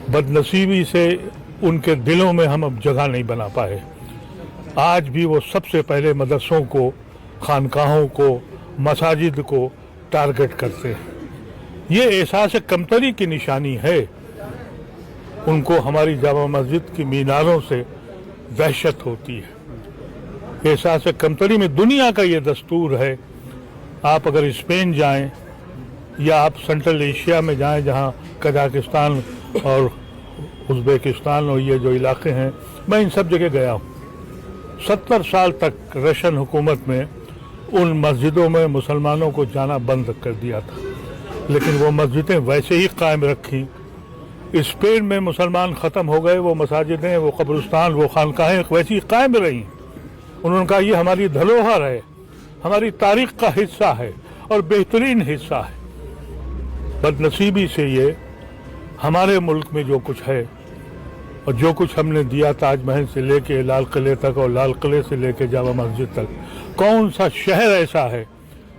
बदनसीबी से उनके दिलों में हम अब जगह नहीं बना पाए। आज भी वो सबसे पहले मदरसों को, खानकाहों को, मसाजिद को टारगेट करते हैं। ये एहसास कमतरी की निशानी है। उनको हमारी जामा मस्जिद की मीनारों से वहशत होती है। एहसास कमतरी में दुनिया का ये दस्तूर है। आप अगर स्पेन जाएं या आप सेंट्रल एशिया में जाएं, जहां कजाकिस्तान और उज़्बेकिस्तान और ये जो इलाके हैं, मैं इन सब जगह गया हूँ। 70 साल तक रशियन हुकूमत में उन मस्जिदों में मुसलमानों को जाना बंद कर दिया था, लेकिन वो मस्जिदें वैसे ही कायम रखी। स्पेन में मुसलमान ख़त्म हो गए, वो मसाजिदें, वो कब्रिस्तान, वो खानकाहें वैसी ही कायम रहीं। उन्होंने कहा ये हमारी धरोहर है, हमारी तारीख का हिस्सा है और बेहतरीन हिस्सा है। बदनसीबी से ये हमारे मुल्क में जो कुछ है और जो कुछ हमने दिया, ताजमहल से लेके लाल किले तक और लाल किले से लेके जामा मस्जिद तक, कौन सा शहर ऐसा है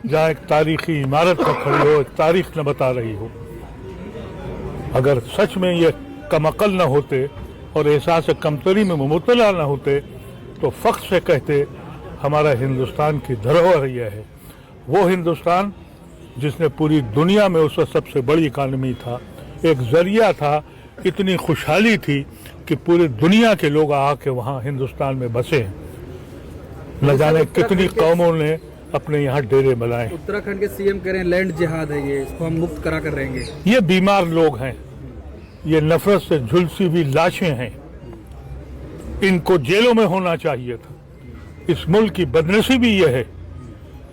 जहाँ एक तारीखी इमारत पर खड़ी हो, एक तारीख न बता रही हो। अगर सच में ये कमअक्ल न होते और एहसास कमतरी में मुबतला न होते तो फ़ख्र से कहते हमारा हिंदुस्तान की धरोहर यह है। वो हिंदुस्तान जिसने पूरी दुनिया में उस वक्त सबसे बड़ी इकानमी था, एक जरिया था, इतनी खुशहाली थी कि पूरी दुनिया के लोग आके वहाँ हिंदुस्तान में बसे हैं। न जाने कितनी कौमों ने अपने यहाँ डेरे बनाए। उत्तराखंड के सीएम कह रहे हैं लैंड जिहाद है ये, इसको हम मुक्त करा कर रहेंगे। ये बीमार लोग हैं, ये नफरत से झुलसी हुई लाशें हैं। इनको जेलों में होना चाहिए था। इस मुल्क की बदनसीबी यह है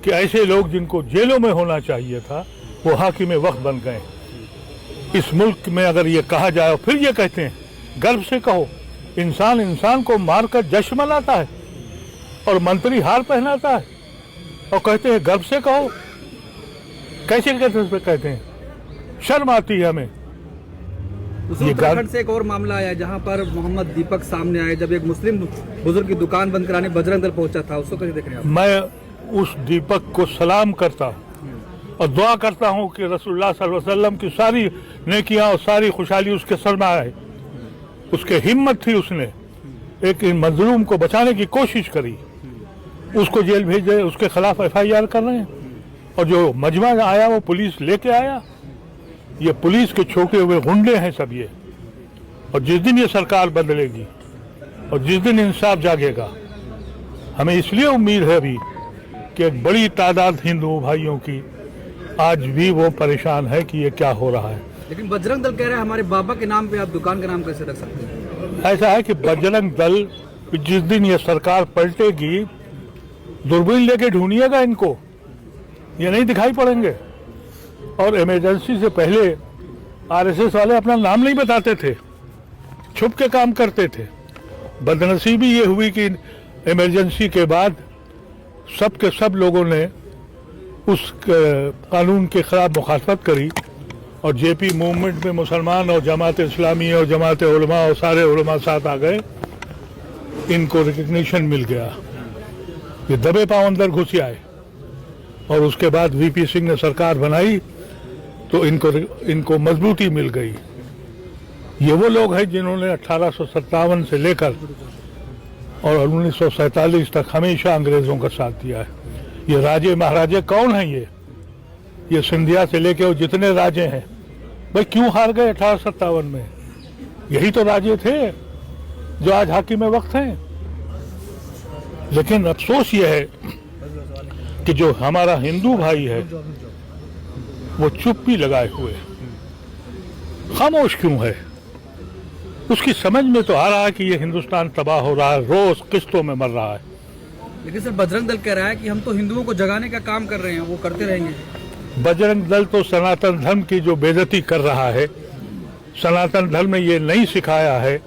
कि ऐसे लोग जिनको जेलों में होना चाहिए था वो हाकिम वक्त बन गए। इस मुल्क में अगर ये कहा जाए, फिर ये कहते हैं, गर्व से कहो, इंसान इंसान को मारकर जश्न मनाता है और मंत्री हार पहनाता है और कहते हैं गर्व से कहो। कैसे कहते हैं? शर्म आती है हमें। उत्तराखंड से एक और मामला आया जहां पर मोहम्मद दीपक सामने आए, जब एक मुस्लिम बुजुर्ग की दुकान बंद कराने बजरंग दल पहुंचा था, उसको कैसे देख रहे हैं आप? मैं उस दीपक को सलाम करता हूं और दुआ करता हूं कि रसूलुल्लाह सल्लल्लाहु अलैहि वसल्लम की सारी नेकियां और सारी खुशहाली उसके सर में आए। उसके हिम्मत थी, उसने एक मजलूम को बचाने की कोशिश करी, उसको जेल भेजे, उसके खिलाफ FIR कर रहे हैं। और जो मजमा आया वो पुलिस लेके आया। ये पुलिस के छोटे हुए गुंडे हैं सब ये। और जिस दिन ये सरकार बदलेगी और जिस दिन इंसाफ जागेगा, हमें इसलिए उम्मीद है अभी कि एक बड़ी तादाद हिंदू भाइयों की आज भी वो परेशान है कि ये क्या हो रहा है। लेकिन बजरंग दल कह रहा है हमारे बाबा के नाम पे आप दुकान का नाम कैसे रख सकते हैं? ऐसा है कि बजरंग दल जिस दिन ये सरकार पलटेगी, दूरबीन लेके ढूंढिएगा इनको, ये नहीं दिखाई पड़ेंगे। और इमरजेंसी से पहले RSS वाले अपना नाम नहीं बताते थे, छुप के काम करते थे। बदनसीबी ये हुई कि इमरजेंसी के बाद सब के सब लोगों ने उस कानून के खिलाफ मुखालफत करी और JP मूवमेंट में मुसलमान और जमात इस्लामी और जमात उलमा और सारे उलमा साथ आ गए। इनको रिकग्निशन मिल गया, ये दबे पांव अंदर घुस आए। और उसके बाद VP सिंह ने सरकार बनाई तो इनको मजबूती मिल गई। ये वो लोग हैं जिन्होंने 1857 से लेकर और 1947 तक हमेशा अंग्रेजों का साथ दिया है। ये राजे महाराजे कौन हैं? ये सिंधिया से लेके वो जितने राजे हैं, भाई क्यों हार गए 1857 में? यही तो राजे थे जो आज हाकिम वक्त हैं। लेकिन अफसोस ये है कि जो हमारा हिंदू भाई है वो चुप्पी लगाए हुए, खामोश क्यों है? उसकी समझ में तो आ रहा है कि ये हिंदुस्तान तबाह हो रहा है, रोज किस्तों में मर रहा है। लेकिन सर बजरंग दल कह रहा है कि हम तो हिंदुओं को जगाने का काम कर रहे हैं, वो करते रहेंगे। बजरंग दल तो सनातन धर्म की जो बेइज्जती कर रहा है। सनातन धर्म ने ये नहीं सिखाया है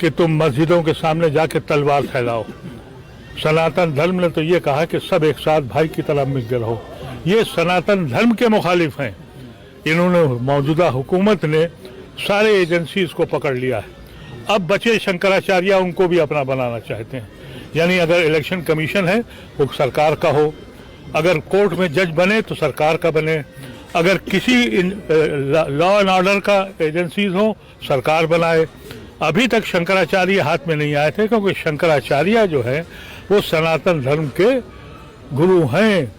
कि तुम मस्जिदों के सामने जाके तलवार फैलाओ। सनातन धर्म ने तो ये कहा कि सब एक साथ भाई की तरह मिलकर रहो। ये सनातन धर्म के मुखालिफ हैं। इन्होंने मौजूदा हुकूमत ने सारे एजेंसीज को पकड़ लिया है। अब बचे शंकराचार्य, उनको भी अपना बनाना चाहते हैं। यानी अगर इलेक्शन कमीशन है वो सरकार का हो, अगर कोर्ट में जज बने तो सरकार का बने, अगर किसी लॉ एंड ऑर्डर का एजेंसीज हो, सरकार बनाए। अभी तक शंकराचार्य हाथ में नहीं आए थे, क्योंकि शंकराचार्य जो है वो सनातन धर्म के गुरु हैं,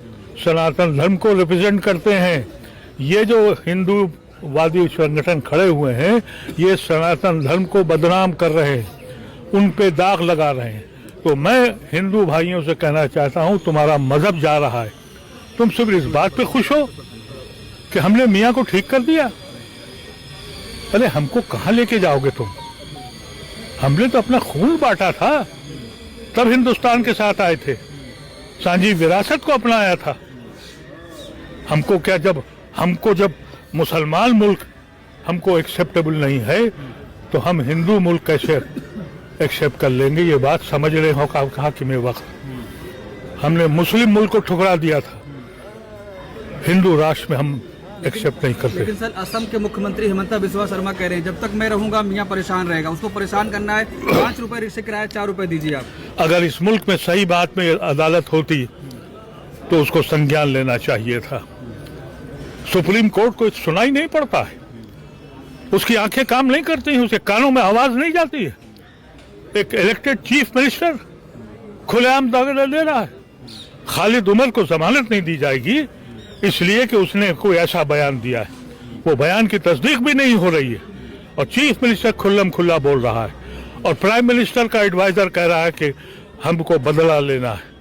सनातन धर्म को रिप्रेजेंट करते हैं। ये जो हिंदूवादी संगठन खड़े हुए हैं, ये सनातन धर्म को बदनाम कर रहे हैं, उन पे दाग लगा रहे हैं। तो मैं हिंदू भाइयों से कहना चाहता हूं, तुम्हारा मजहब जा रहा है, तुम सिर्फ इस बात पे खुश हो कि हमने मियाँ को ठीक कर दिया। अरे हमको कहाँ लेके जाओगे तुम? हमने तो अपना खून बांटा था, तब हिंदुस्तान के साथ आए थे, सांझी विरासत को अपनाया था। हमको क्या, जब मुसलमान मुल्क हमको एक्सेप्टेबल नहीं है, तो हम हिंदू मुल्क कैसे एक्सेप्ट कर लेंगे? ये बात समझ रहे हो कहा कि मैं वक्त हमने मुस्लिम मुल्क को ठुकरा दिया था, हिंदू राष्ट्र में हम एक्सेप्ट नहीं करते। लेकिन सर, असम के मुख्यमंत्री हिमंता बिस्वा शर्मा कह रहे हैं जब तक मैं रहूंगा मियाँ परेशान रहेगा, उसको परेशान करना है। 5 रुपए रिक्शे किराया, 4 रुपए दीजिए आप। अगर इस मुल्क में सही बात में अदालत होती तो उसको संज्ञान लेना चाहिए था। सुप्रीम कोर्ट को सुनाई नहीं पड़ता है, उसकी आंखें काम नहीं करती हैं, उसके कानों में आवाज नहीं जाती है। एक इलेक्टेड चीफ मिनिस्टर खुलेआम दावे दे रहा है। खालिद उमर को जमानत नहीं दी जाएगी इसलिए कि उसने कोई ऐसा बयान दिया है, वो बयान की तस्दीक भी नहीं हो रही है, और चीफ मिनिस्टर खुल्लम खुल्ला बोल रहा है, और प्राइम मिनिस्टर का एडवाइजर कह रहा है कि हमको बदला लेना है।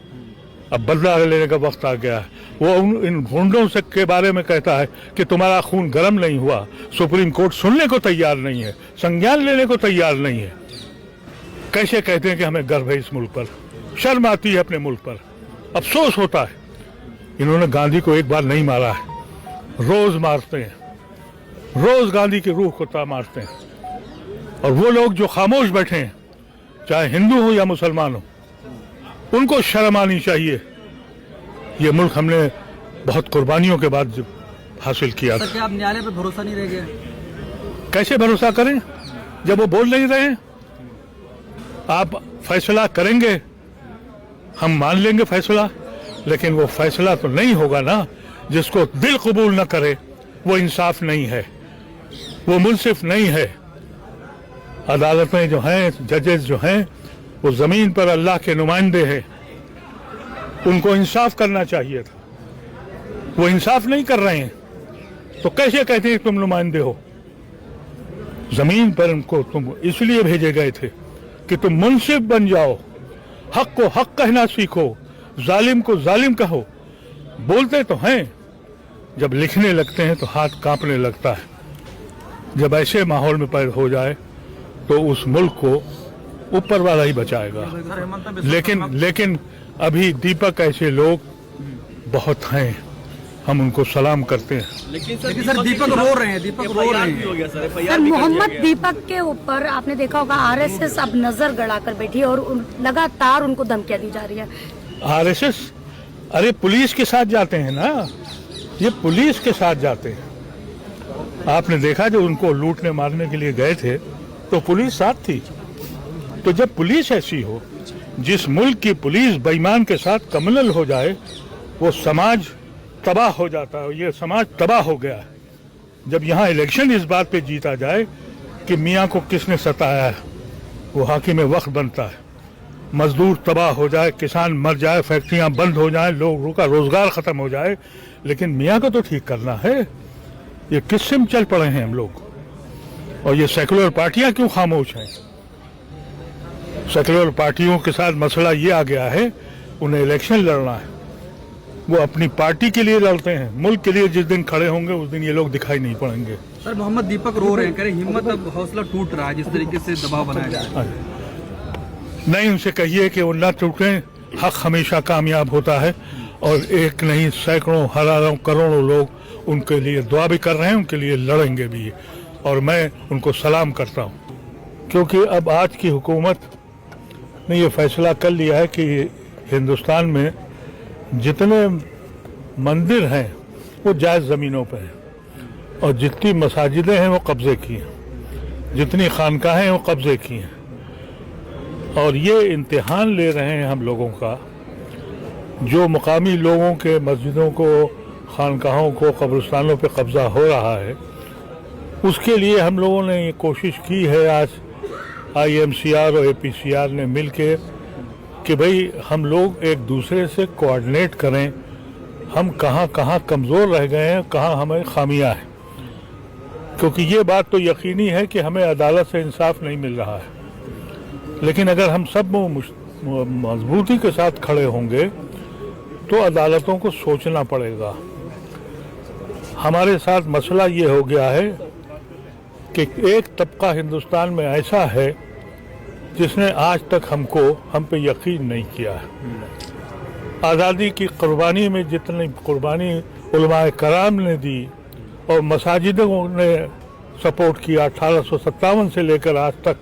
अब बदला लेने का वक्त आ गया है। वो इन गुंडों से के बारे में कहता है कि तुम्हारा खून गर्म नहीं हुआ। सुप्रीम कोर्ट सुनने को तैयार नहीं है, संज्ञान लेने को तैयार नहीं है। कैसे कहते हैं कि हमें गर्व है इस मुल्क पर? शर्म आती है अपने मुल्क पर, अफसोस होता है। इन्होंने गांधी को एक बार नहीं मारा है, रोज मारते हैं, रोज गांधी की रूह को मारते हैं। और वो लोग जो खामोश बैठे हैं, चाहे हिंदू हो या मुसलमान हो, उनको शर्म आनी चाहिए। ये मुल्क हमने बहुत कुर्बानियों के बाद हासिल किया था। क्या आप न्यायालय पर भरोसा नहीं रह गया? कैसे भरोसा करें जब वो बोल नहीं रहे? आप फैसला करेंगे, हम मान लेंगे फैसला, लेकिन वो फैसला तो नहीं होगा ना। जिसको दिल कबूल न करे वो इंसाफ नहीं है, वो मुंसिफ नहीं है। अदालतें जो हैं, जजेस जो हैं, वो जमीन पर अल्लाह के नुमाइंदे हैं, उनको इंसाफ करना चाहिए था। वो इंसाफ नहीं कर रहे हैं, तो कैसे कहते हैं तुम नुमाइंदे हो? जमीन पर उनको तुम इसलिए भेजे गए थे कि तुम मुंसिफ बन जाओ, हक को हक कहना सीखो, जालिम को जालिम कहो। बोलते तो हैं, जब लिखने लगते हैं तो हाथ कांपने लगता है। जब ऐसे माहौल में पैदा हो जाए तो उस मुल्क को ऊपर वाला ही बचाएगा। लेकिन अभी दीपक ऐसे लोग बहुत हैं, हम उनको सलाम करते हैं। लेकिन सर दीपक रो रहे हैं, सर मोहम्मद दीपक के ऊपर आपने देखा होगा आरएसएस अब नजर गड़ाकर बैठी है और लगातार उनको धमकियां दी जा रही है। आरएसएस? अरे पुलिस के साथ जाते हैं ना, ये पुलिस के साथ जाते हैं। आपने देखा जब उनको लूटने मारने के लिए गए थे तो पुलिस साथ थी। तो जब पुलिस ऐसी हो, जिस मुल्क की पुलिस बेईमान के साथ कम्युनल हो जाए, वो समाज तबाह हो जाता है। ये समाज तबाह हो गया है। जब यहाँ इलेक्शन इस बात पे जीता जाए कि मियाँ को किसने सताया है, वो हाकिम वक्त बनता है। मजदूर तबाह हो जाए, किसान मर जाए, फैक्ट्रियां बंद हो जाए, लोगों का रोजगार खत्म हो जाए, लेकिन मियाँ को तो ठीक करना है। ये किससे में चल पड़े हैं हम लोग? और ये सेकुलर पार्टियां क्यों खामोश हैं? सेकुलर पार्टियों के साथ मसला ये आ गया है, उन्हें इलेक्शन लड़ना है, वो अपनी पार्टी के लिए लड़ते हैं। मुल्क के लिए जिस दिन खड़े होंगे उस दिन ये लोग दिखाई नहीं पड़ेंगे। सर मोहम्मद दीपक रो रहे हैं, कह रहे हिम्मत अब हौसला टूट रहा है जिस तरीके से दबाव बनाया जा रहा है। नहीं, उनसे कहिए कि वो न टूटें, हक हमेशा कामयाब होता है। और एक नहीं, सैकड़ों हजारों करोड़ों लोग उनके लिए दुआ भी कर रहे हैं, उनके लिए लड़ेंगे भी, और मैं उनको सलाम करता हूँ। क्योंकि अब आज की हुकूमत ने ये फैसला कर लिया है कि हिंदुस्तान में जितने मंदिर हैं वो जायज़ ज़मीनों पर हैं, और जितनी मसाजिदें हैं वो कब्ज़े की हैं, जितनी खानकाहें हैं वो कब्ज़े की हैं। और ये इम्तिहान ले रहे हैं हम लोगों का, जो मकामी लोगों के मस्जिदों को, खानकाहों को, कब्रिस्तानों पे कब्जा हो रहा है, उसके लिए हम लोगों ने ये कोशिश की है आज IMCR और APCR ने मिलके कि भाई हम लोग एक दूसरे से कोऑर्डिनेट करें, हम कहाँ कहाँ कमज़ोर रह गए हैं, कहाँ हमें खामियां हैं, क्योंकि ये बात तो यकीनी है कि हमें अदालत से इंसाफ नहीं मिल रहा है। लेकिन अगर हम सब मजबूती के साथ खड़े होंगे तो अदालतों को सोचना पड़ेगा। हमारे साथ मसला ये हो गया है कि एक तबका हिंदुस्तान में ऐसा है जिसने आज तक हम पे यकीन नहीं किया है। आज़ादी की कुर्बानी में जितनी कुर्बानी उलमाए कराम ने दी और मसाजिदों ने सपोर्ट किया 1857 से लेकर आज तक,